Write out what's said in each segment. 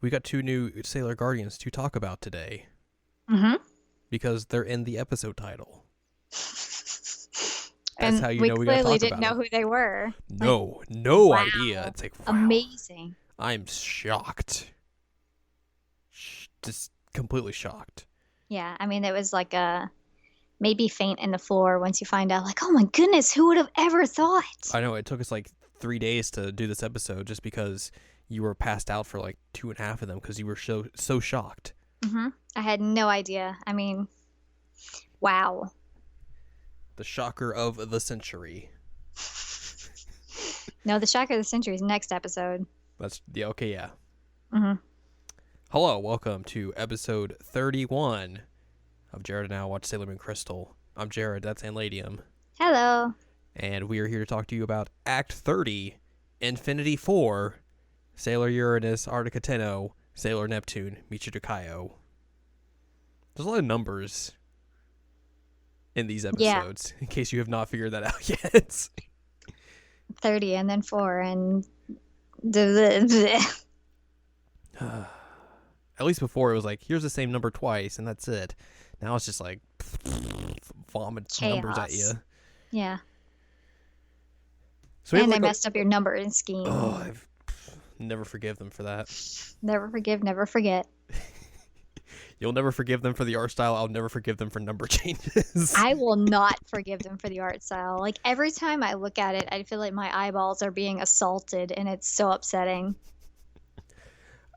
we got two new Sailor Guardians to talk about today Mm-hmm. because they're in the episode title. That's And how you we know we gotta clearly talk didn't about know them. who they were. No Wow. idea. It's like, wow. Amazing. I'm shocked. Just completely shocked. Yeah, I mean, it was like a maybe faint in the floor once you find out, like, oh my goodness, who would have ever thought? I know, it took us like 3 days to do this episode just because you were passed out for like 2.5 of them because you were so shocked. Mm-hmm. I had no idea. I mean, wow. The shocker of the century. No, the shock of the century is next episode. Yeah. Mm-hmm. Hello, welcome to episode 31 of Jared and I Watch Sailor Moon Crystal. I'm Jared, that's Anne Ladyem. Hello. And we are here to talk to you about Act 30, Infinity 4, Sailor Uranus, Arctica Tenno, Sailor Neptune, Michiru Kaio. There's a lot of numbers in these episodes, in case you have not figured that out yet. 30 and then 4 and... At least before it was like, here's the same number twice, and that's it. Now it's just like, vomit numbers at you. Yeah. So and they messed up your numbering scheme. Oh, I've never forgive them for that. Never forgive, never forget. You'll never forgive them for the art style. I'll never forgive them for number changes. I will not forgive them for the art style. Like, every time I look at it, I feel like my eyeballs are being assaulted, and it's so upsetting.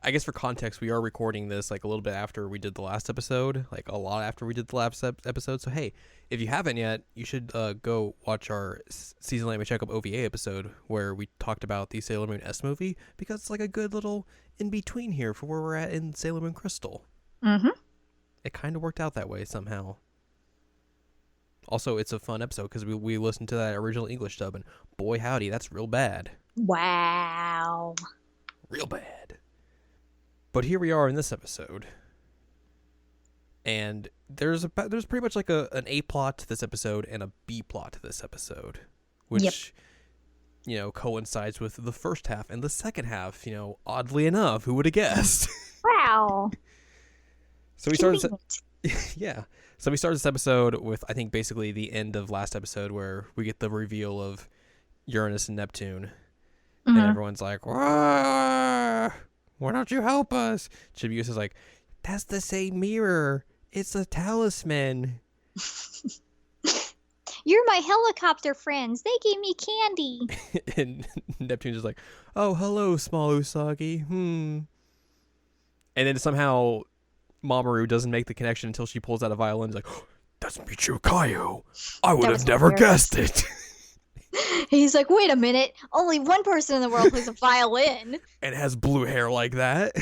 I guess for context, we are recording this like a little bit after we did the last episode, like a lot after we did the last episode. So, hey, if you haven't yet, you should go watch our Season Anime Checkup OVA episode where we talked about the Sailor Moon S movie, because it's like a good little in-between here for where we're at in Sailor Moon Crystal. Mm-hmm. It kind of worked out that way somehow. Also, it's a fun episode because we listened to that original English dub, and boy howdy, that's real bad. Wow. Real bad. But here we are in this episode, and there's pretty much like an A plot to this episode and a B plot to this episode, which, you know, coincides with the first half and the second half. You know, oddly enough, who would have guessed? Wow. So we started. Yeah. So we started this episode with, I think, basically the end of last episode where we get the reveal of Uranus and Neptune, Mm-hmm. and everyone's like, "Wah! Why don't you help us?" Chibiusa is like, "That's the same mirror. It's a talisman." You're my helicopter friends. They gave me candy. And Neptune's just like, "Oh, hello, small Usagi. And then somehow Mamoru doesn't make the connection until she pulls out a violin. He's like, "Oh, that's Michiru Kaio. I would have never guessed it." He's like, wait a minute. Only one person in the world plays a violin. And has blue hair like that.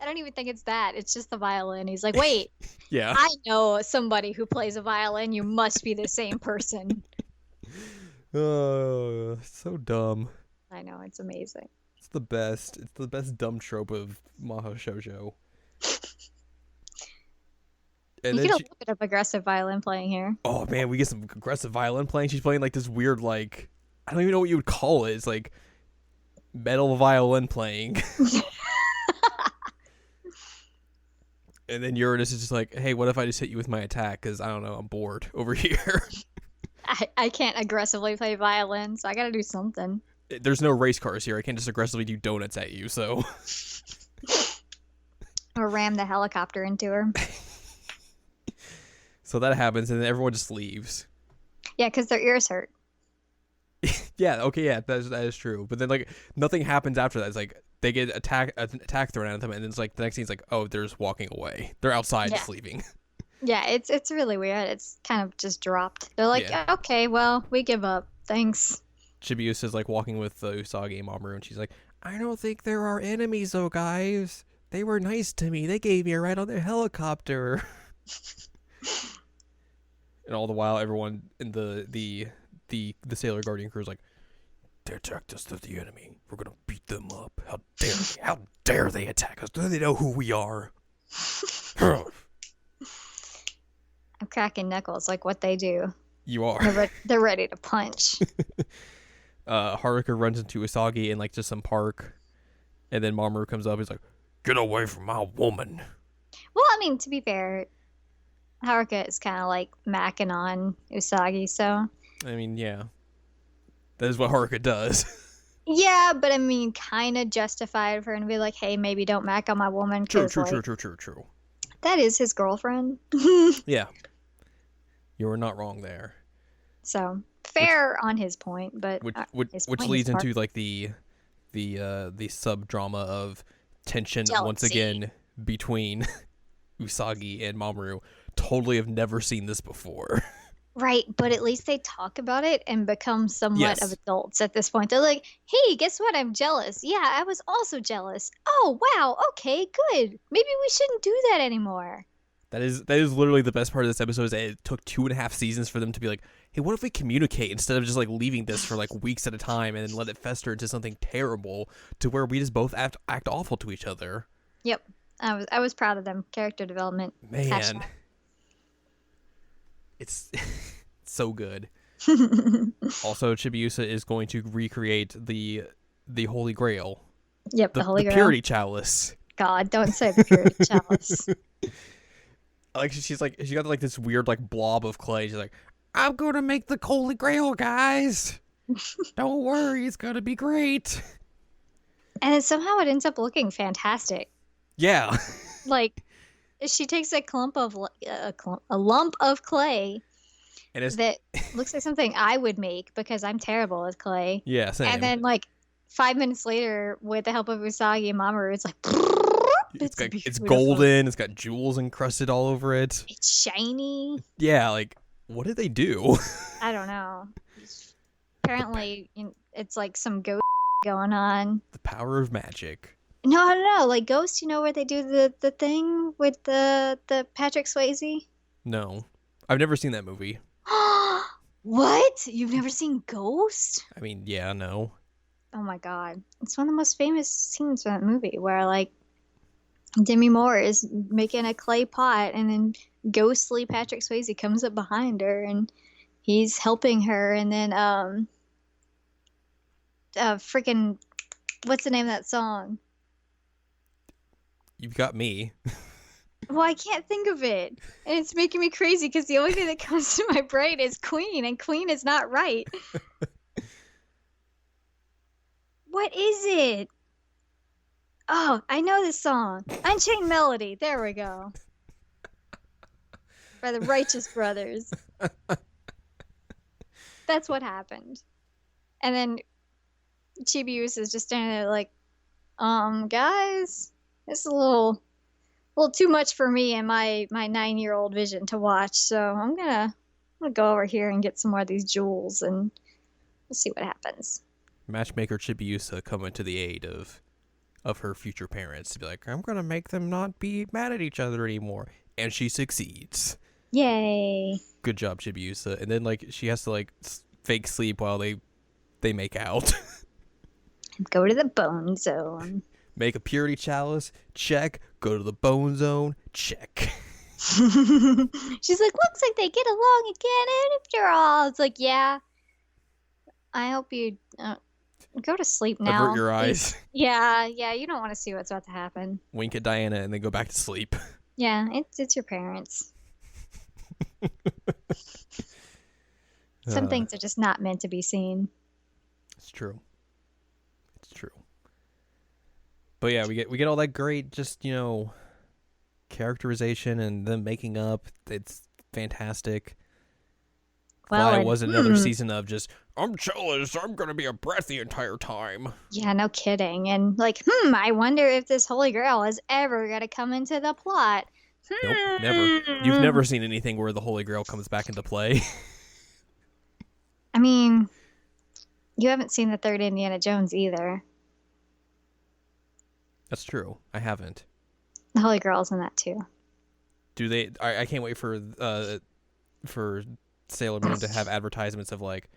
I don't even think it's that. It's just the violin. He's like, wait. Yeah. I know somebody who plays a violin. You must be the same person. Oh, so dumb. I know. It's amazing. It's the best. It's the best dumb trope of Maho Shoujo. And you get a little bit of aggressive violin playing here. Oh man, we get some aggressive violin playing. She's playing like this weird, like, I don't even know what you would call it. It's like metal violin playing. And then Uranus is just like, "Hey, what if I just hit you with my attack? Because I don't know, I'm bored over here." I can't aggressively play violin, so I gotta do something. There's no race cars here. I can't just aggressively do donuts at you, so. Or ram the helicopter into her. So that happens, and then everyone just leaves. Yeah, because their ears hurt. Yeah, okay, yeah, that is true. But then, like, nothing happens after that. It's like, they get an attack thrown at them, and then it's like, the next thing's like, oh, they're just walking away. They're outside just leaving. Yeah, it's really weird. It's kind of just dropped. They're like, okay, well, we give up. Thanks. Chibiusa is, like, walking with Usagi and Mamoru, and she's like, "I don't think there are enemies, though, guys. They were nice to me. They gave me a ride on their helicopter." And all the while, everyone in the Sailor Guardian crew is like, "They attacked us as the enemy. We're gonna beat them up. How dare they? How dare they attack us? Do they know who we are?" I'm cracking knuckles like what they do. You are. They're ready to punch. Haruka runs into Usagi in like just some park, And then Mamoru comes up. He's like, "Get away from my woman." Well, I mean, to be fair, Haruka is kind of like macking on Usagi, so. I mean, yeah, that is what Haruka does. Yeah, but I mean, kind of justified for him to be like, hey, maybe don't mac on my woman. True. 'Cause, like, True. that is his girlfriend. Yeah, you were not wrong there. So, fair on his point, but Which leads into like the sub drama of tension once Jealousy. again between Usagi and Mamoru. Totally have never seen this before. Right, but at least they talk about it and become somewhat of Yes. adults at this point. They're like, hey, guess what? I'm jealous. Yeah, I was also jealous. Oh, wow. Okay, good. Maybe we shouldn't do that anymore. That is literally the best part of this episode is that it took 2.5 seasons for them to be like, hey, what if we communicate instead of just like leaving this for like weeks at a time and then let it fester into something terrible to where we just both act awful to each other. Yep. I was proud of them. Character development. Man. Hashtag. It's so good. Also, Chibiusa is going to recreate the Holy Grail. Yep, the Holy the Grail. Purity Chalice. God, don't say the Purity Chalice. Like she got like this weird like blob of clay. She's like, I'm gonna make the Holy Grail, guys. Don't worry, it's gonna be great. And then somehow it ends up looking fantastic. Yeah. Like, she takes a lump of clay And it's that looks like something I would make because I'm terrible with clay. yeah, same. And then like 5 minutes later, with the help of Usagi and Mamoru, it's like it's beautiful. golden. It's got jewels encrusted all over it. It's shiny. Yeah, like what did they do? I don't know. Apparently, it's like some ghost going on. The power of magic. No. Like Ghost, you know where they do the thing with the Patrick Swayze? No, I've never seen that movie. What? You've never seen Ghost? I mean, yeah, no. Oh my god. It's one of the most famous scenes from that movie where like Demi Moore is making a clay pot and then ghostly Patrick Swayze comes up behind her and he's helping her and then freaking what's the name of that song? You've got me. Well, I can't think of it. And it's making me crazy because the only thing that comes to my brain is Queen, and Queen is not right. What is it? Oh, I know this song. Unchained Melody. There we go. By the Righteous Brothers. That's what happened. And then Chibiusa is just standing there like, guys, this is a little too much for me and my 9-year-old vision to watch. So I'm gonna go over here and get some more of these jewels and we'll see what happens. Matchmaker Chibiusa coming to the aid of her future parents to be like, I'm gonna make them not be mad at each other anymore, and she succeeds. Yay! Good job, Chibiusa. And then like she has to like fake sleep while they make out. Go to the bone zone. Make a purity chalice, check. Go to the bone zone, check. She's like, looks like they get along again after all. It's like, yeah. I hope you go to sleep now. Avert your eyes. Yeah, you don't want to see what's about to happen. Wink at Diana and then go back to sleep. Yeah, it's your parents. Some things are just not meant to be seen. It's true. It's true. But yeah, we get all that great just, characterization and them making up. It's fantastic. Well, Glad it wasn't another season of just, I'm jealous, I'm going to be a brat the entire time. Yeah, no kidding. And like, I wonder if this Holy Grail is ever going to come into the plot. Nope, never. You've never seen anything where the Holy Grail comes back into play. I mean, you haven't seen the third Indiana Jones either. That's true. I haven't. The Holy Grail's in that too. Do they? I can't wait for Sailor Moon to have advertisements of like,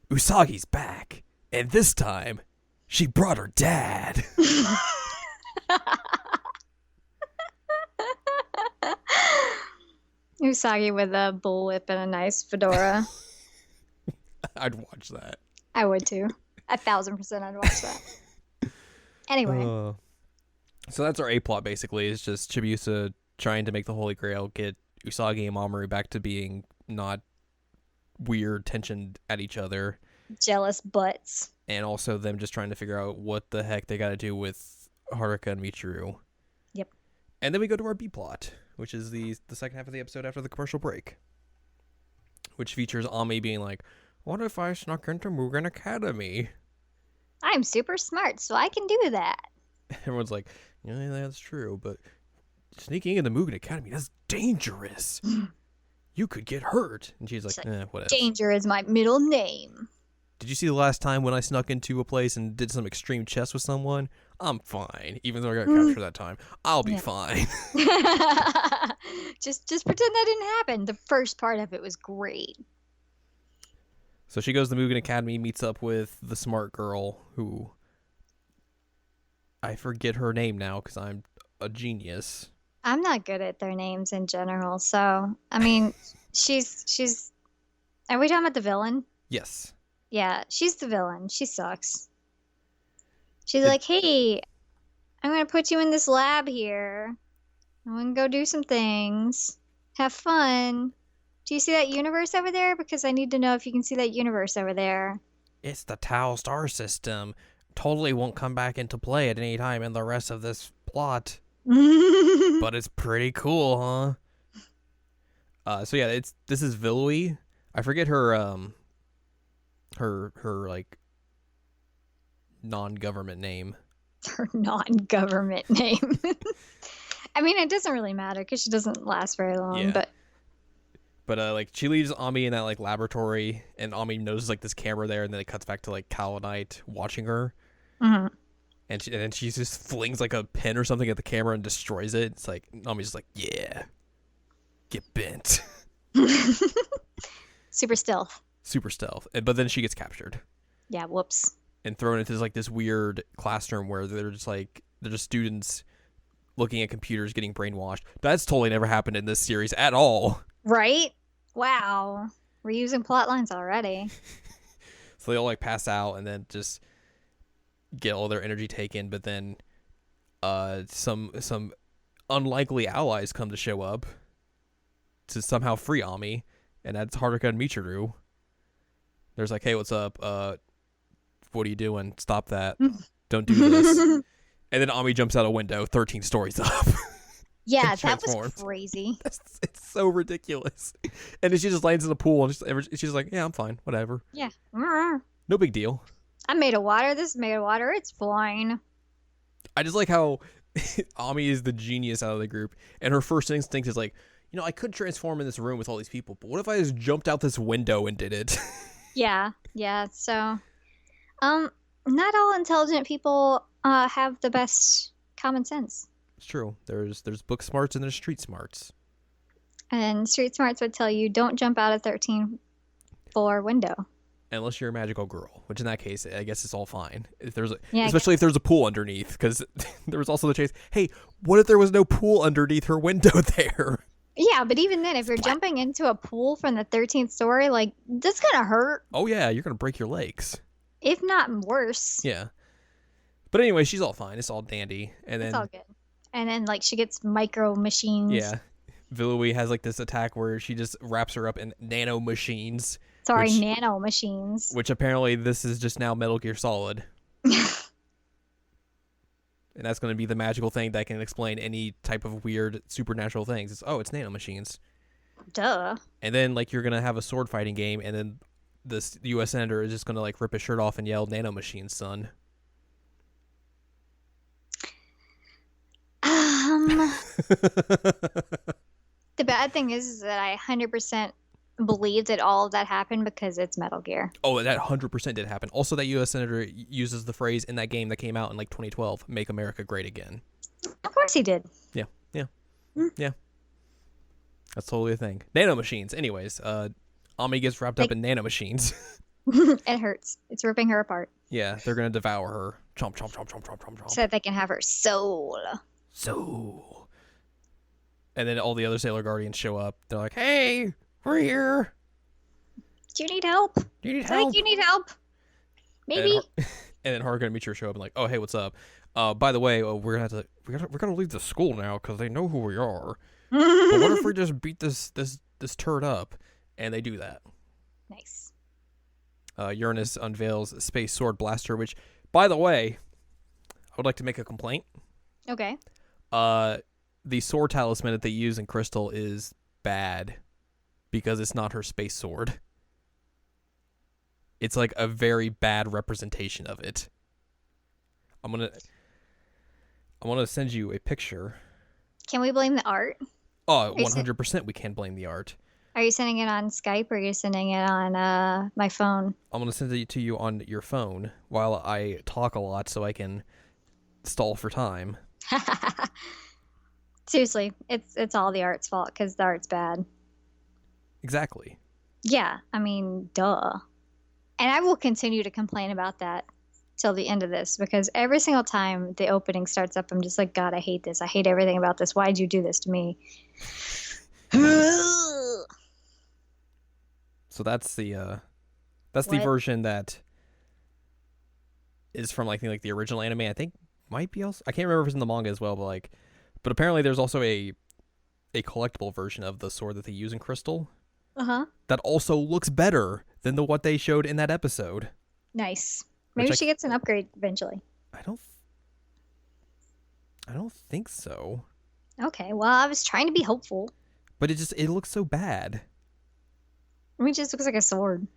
Usagi's back, and this time, she brought her dad. Usagi with a bullwhip and a nice fedora. I'd watch that. I would too. 1,000% I'd watch that. Anyway, So that's our A plot basically. It's just Chibiusa trying to make the Holy Grail, get Usagi and Mamoru back to being not weird, tensioned at each other, jealous butts. and also them just trying to figure out what the heck they got to do with Haruka and Michiru. Yep. And then we go to our B plot, which is the second half of the episode after the commercial break, which features Ami being like, "What if I snuck into Mugen Academy?" I'm super smart, so I can do that. Everyone's like, "Yeah, that's true, but sneaking into Mugen Academy, that's dangerous. You could get hurt." And she's like, whatever. Danger is my middle name. Did you see the last time when I snuck into a place and did some extreme chess with someone? I'm fine. Even though I got captured that time, I'll be fine. just pretend that didn't happen. The first part of it was great. So she goes to Mugen Academy, meets up with the smart girl who I forget her name now because I'm a genius. I'm not good at their names in general, so I mean, she's. Are we talking about the villain? Yes. Yeah, she's the villain. She sucks. She's like, "Hey, I'm gonna put you in this lab here. I'm gonna go do some things. Have fun. Do you see that universe over there? Because I need to know if you can see that universe over there." It's the Tau star system. Totally won't come back into play at any time in the rest of this plot. But it's pretty cool, huh? So yeah, this is Vilui. I forget her her like non-government name. Her non-government name. I mean, it doesn't really matter because she doesn't last very long. Yeah. But like she leaves Ami in that like laboratory, and Ami notices like this camera there, and then it cuts back to like Kalanite watching her. Mm-hmm. And then she just flings like a pin or something at the camera and destroys it. It's like Ami's just like, yeah, get bent. Super stealth. Super stealth. But then she gets captured. Yeah, whoops. And thrown into this weird classroom where they're just students looking at computers getting brainwashed. That's totally never happened in this series at all. Right? Wow. We're using plot lines already. So they all like pass out and then just get all their energy taken, but then some unlikely allies come to show up to somehow free Ami, and that's Haruka and Michiru. There's like, "Hey, what's up? What are you doing? Stop that. Don't do this." And then Ami jumps out a window 13 stories up. Yeah, that was crazy. It's so ridiculous. And then she just lands in the pool, and she's like, "Yeah, I'm fine. Whatever. Yeah. No big deal. I'm made of water. This is made of water. It's fine." I just like how Ami is the genius out of the group, and her first instinct is like, I could transform in this room with all these people, but what if I just jumped out this window and did it? Yeah. So, not all intelligent people have the best common sense. It's true. There's book smarts and there's street smarts. And street smarts would tell you don't jump out a 13th floor window. Unless you're a magical girl, which in that case, I guess it's all fine. Yeah, especially if there's a pool underneath, because there was also the chase. Hey, what if there was no pool underneath her window there? Yeah, but even then, if you're jumping into a pool from the 13th story, like, that's gonna hurt. Oh yeah, you're gonna break your legs. If not worse. Yeah. But anyway, she's all fine. It's all dandy. And then it's all good. And then, like, she gets micro machines. Yeah. Vilui has like this attack where she just wraps her up in nanomachines. Sorry, nano machines. Which apparently this is just now Metal Gear Solid. And that's going to be the magical thing that can explain any type of weird supernatural things. It's nanomachines. Duh. And then like you're going to have a sword fighting game, and then this U.S. senator is just going to like rip his shirt off and yell, "Nanomachines, son." The bad thing is that I 100% believe that all of that happened because it's Metal Gear. Oh, that 100% did happen. Also, that U.S. senator uses the phrase in that game that came out in like 2012, "Make America Great Again." Of course he did. Yeah. Yeah. That's totally a thing. Nanomachines. Anyways, Ami gets wrapped up in nanomachines. It hurts. It's ripping her apart. Yeah, they're going to devour her. Chomp, chomp, chomp, chomp, chomp, chomp, chomp. So that they can have her soul. And then all the other Sailor Guardians show up. They're like, "Hey, we're here. Do you need help? Do you need help? Like, you need help? Maybe." And then Haruka and Michiru show up and like, "Oh, hey, what's up? By the way, we're gonna leave the school now because they know who we are. But what if we just beat this turd up? And they do that. Nice. Uranus unveils Space Sword Blaster, which, by the way, I would like to make a complaint. Okay. The sword talisman that they use in Crystal is bad because it's not her space sword. It's like a very bad representation of it. I'm gonna send you a picture. Can we blame the art? Oh, 100% we can blame the art. Are you sending it on Skype or are you sending it on my phone? I'm gonna send it to you on your phone while I talk a lot so I can stall for time. Seriously, it's all the art's fault because the art's bad. Exactly. Yeah, I mean, duh. And I will continue to complain about that till the end of this because every single time the opening starts up, I'm just like, God, I hate this. I hate everything about this. Why'd you do this to me? So that's the version that is from like the original anime. I think might be also. I can't remember if it's in the manga as well, but apparently there's also a collectible version of the sword that they use in Crystal. That also looks better than what they showed in that episode. Nice. Maybe she gets an upgrade eventually. I don't think so. Okay, well, I was trying to be hopeful. But it looks so bad. I mean, it just looks like a sword.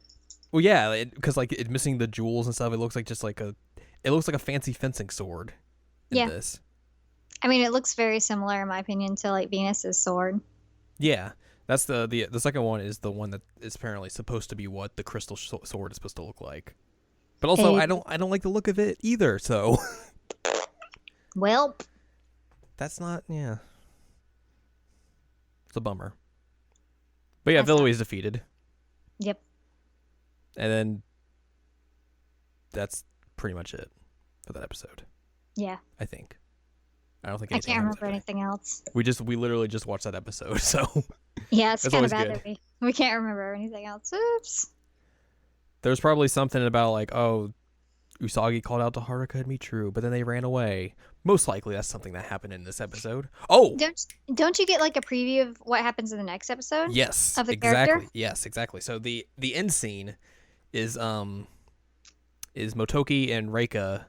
Well, yeah, because like it's missing the jewels and stuff. It looks like it looks like a fancy fencing sword. In this. I mean, it looks very similar, in my opinion, to like Venus's sword. Yeah, that's the second one is the one that is apparently supposed to be what the crystal sword is supposed to look like. But also, I don't like the look of it either. So, well, that's not It's a bummer. But yeah, Villowy is defeated. Yep. And then that's pretty much it for that episode. Yeah. I think. I don't think I can't remember anything else. We literally just watched that episode, so yeah, it's kind of bad that we can't remember anything else. Oops. There's probably something about like, oh, Usagi called out to Haruka and Michiru, but then they ran away. Most likely that's something that happened in this episode. Oh! Don't you get like a preview of what happens in the next episode? Yes. Of the exactly. character? Yes, exactly. So the end scene is Motoki and Reika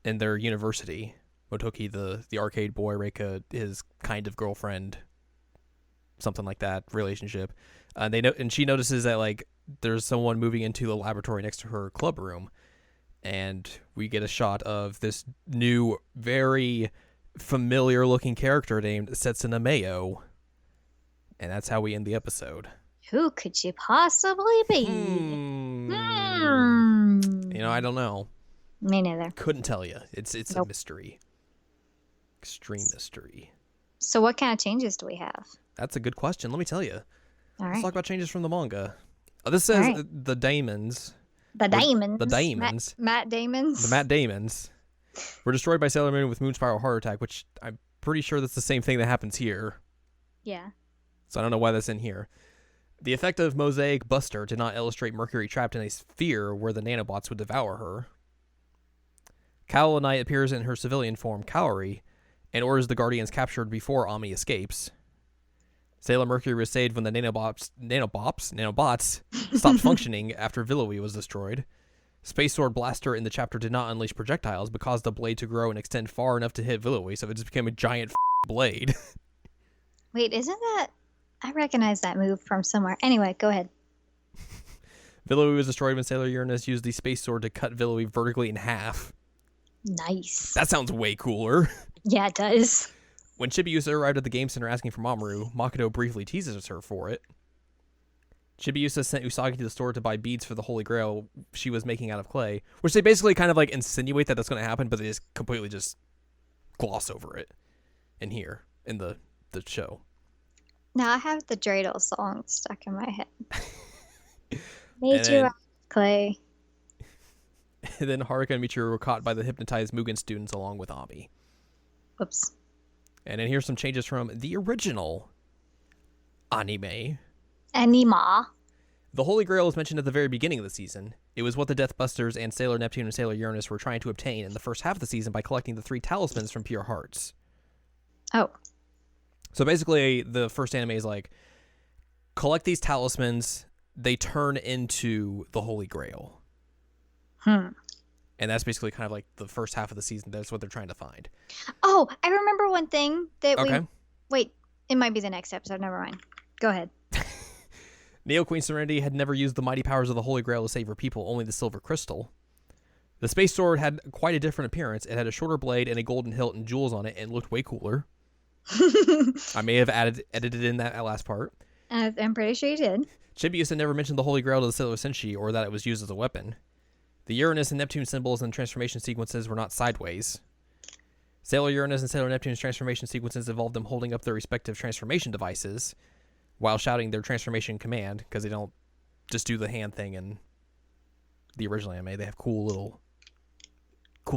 in their university. Motoki, the arcade boy, Reika, his kind of girlfriend, something like that relationship. And she notices that like there's someone moving into the laboratory next to her club room, and we get a shot of this new, very familiar-looking character named Setsuna Mayo, and that's how we end the episode. Who could she possibly be? I don't know. Me neither. Couldn't tell you. It's a mystery. Extreme mystery. So what kind of changes do we have? That's a good question. Let me tell you. All right. Let's talk about changes from the manga. This says the Daemons. The Daemons. The Daemons. Matt Daemons. The Matt Daemons were destroyed by Sailor Moon with Moon Spiral Heart Attack, which I'm pretty sure that's the same thing that happens here. Yeah. So I don't know why that's in here. The effect of Mosaic Buster did not illustrate Mercury trapped in a sphere where the nanobots would devour her. Kaolinite appears in her civilian form, Kaori, and orders the Guardians captured before Ami escapes. Sailor Mercury was saved when the nanobots stopped functioning after Villowy was destroyed. Space Sword Blaster in the chapter did not unleash projectiles, but caused the blade to grow and extend far enough to hit Villowy, so it just became a giant blade. Wait, isn't that... I recognize that move from somewhere. Anyway, go ahead. Villowy was destroyed when Sailor Uranus used the Space Sword to cut Villowy vertically in half. Nice. That sounds way cooler. Yeah, it does. When Chibiusa arrived at the game center asking for Mamoru, Makoto briefly teases her for it. Chibiusa sent Usagi to the store to buy beads for the Holy Grail she was making out of clay, which they basically kind of like insinuate that that's going to happen, but they just completely just gloss over it in here, in the show. Now I have the Dreidel song stuck in my head. Made you out of clay. And then Haruka and Michiru were caught by the hypnotized Mugen students along with Ami. Whoops. And then here's some changes from the original anime. Anima. The Holy Grail is mentioned at the very beginning of the season. It was what the Deathbusters and Sailor Neptune and Sailor Uranus were trying to obtain in the first half of the season by collecting the 3 talismans from pure hearts. Oh. So basically, the first anime is like, collect these talismans, they turn into the Holy Grail. And that's basically kind of like the first half of the season. That's what they're trying to find. Oh, I remember one thing that Okay. Wait, it might be the next episode. Never mind. Go ahead. Neo Queen Serenity had never used the mighty powers of the Holy Grail to save her people, only the silver crystal. The space sword had quite a different appearance. It had a shorter blade and a golden hilt and jewels on it, and looked way cooler. I may have edited in that last part. I'm pretty sure you did. Chibiusa had never mentioned the Holy Grail to the Sailor Senshi, or that it was used as a weapon. The Uranus and Neptune symbols and transformation sequences were not sideways. Sailor Uranus and Sailor Neptune's transformation sequences involved them holding up their respective transformation devices while shouting their transformation command, because they don't just do the hand thing in the original anime. They have cool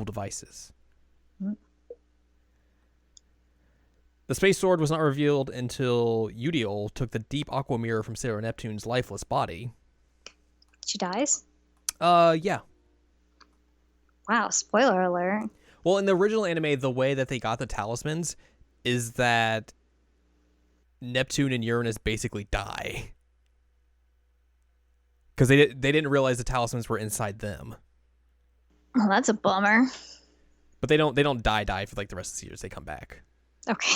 devices. The space sword was not revealed until Udiel took the deep aqua mirror from Sailor Neptune's lifeless body. She dies? Yeah. Wow, spoiler alert. Well, in the original anime, the way that they got the talismans is that Neptune and Uranus basically die. Because they didn't realize the talismans were inside them. Well, that's a bummer. But they don't die for like the rest of the series. They come back. Okay.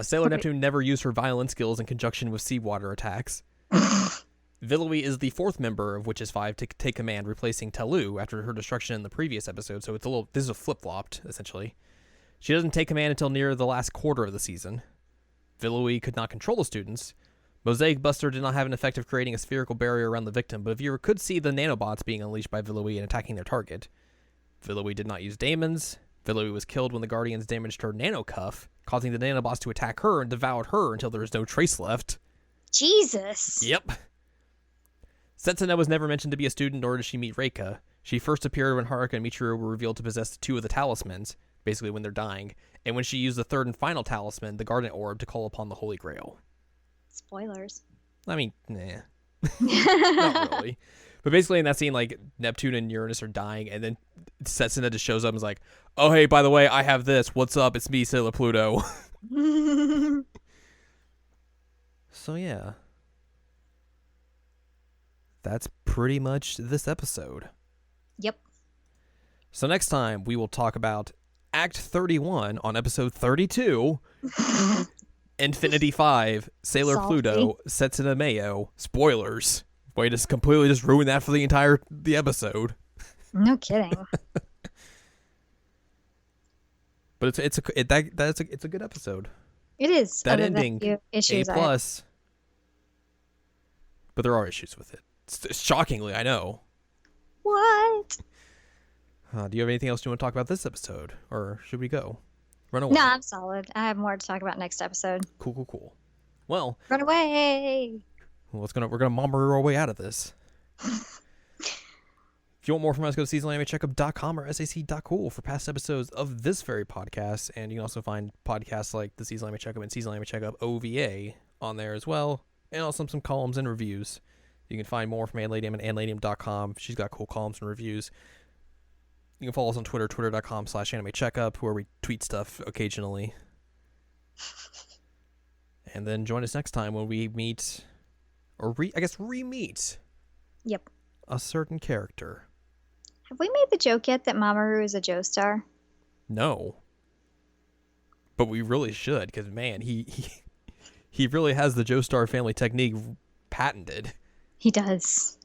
Sailor Neptune never used her violin skills in conjunction with seawater attacks. Vilui is the 4th member of Witches 5 to take command, replacing Telu after her destruction in the previous episode, so this is a flip-flopped, essentially. She doesn't take command until near the last quarter of the season. Vilui could not control the students. Mosaic Buster did not have an effect of creating a spherical barrier around the victim, but a viewer could see the nanobots being unleashed by Vilui and attacking their target. Vilui did not use daemons. Vilui was killed when the Guardians damaged her nanocuff, causing the nanobots to attack her and devoured her until there was no trace left. Jesus. Yep. Setsuna was never mentioned to be a student, nor did she meet Reika. She first appeared when Haruka and Michiru were revealed to possess 2 of the talismans, basically when they're dying, and when she used the 3rd and final talisman, the Garden Orb, to call upon the Holy Grail. Spoilers. I mean, nah. Not really. But basically in that scene, like, Neptune and Uranus are dying, and then Setsuna just shows up and is like, oh, hey, by the way, I have this. What's up? It's me, Sailor Pluto. So, yeah. That's pretty much this episode. Yep. So next time, we will talk about Act 31 on episode 32, Infinity 5, Sailor Salty. Pluto, Setsuna Mayo, spoilers. Way to completely just ruin that for the episode. No kidding. But it's a good episode. It is. That other than ending, few issues A+. But there are issues with it. Shockingly, I know. What? Do you have anything else you want to talk about this episode? Or should we go? Run away. No, I'm solid. I have more to talk about next episode. Cool. Well, Run away. we're gonna mommer our way out of this. If you want more from us, go to seasonalanimecheckup.com or sac.cool for past episodes of this very podcast. And you can also find podcasts like the Seasonal Anime Checkup and Seasonal Anime Checkup OVA on there as well. And also some columns and reviews. You can find more from Anne Ladyem at anneladyem.com. She's got cool columns and reviews. You can follow us on Twitter, twitter.com/animecheckup, where we tweet stuff occasionally. And then join us next time when we meet, or re-meet. Yep. A certain character. Have we made the joke yet that Mamoru is a Joestar? No. But we really should, because, man, he really has the Joestar family technique patented. He does.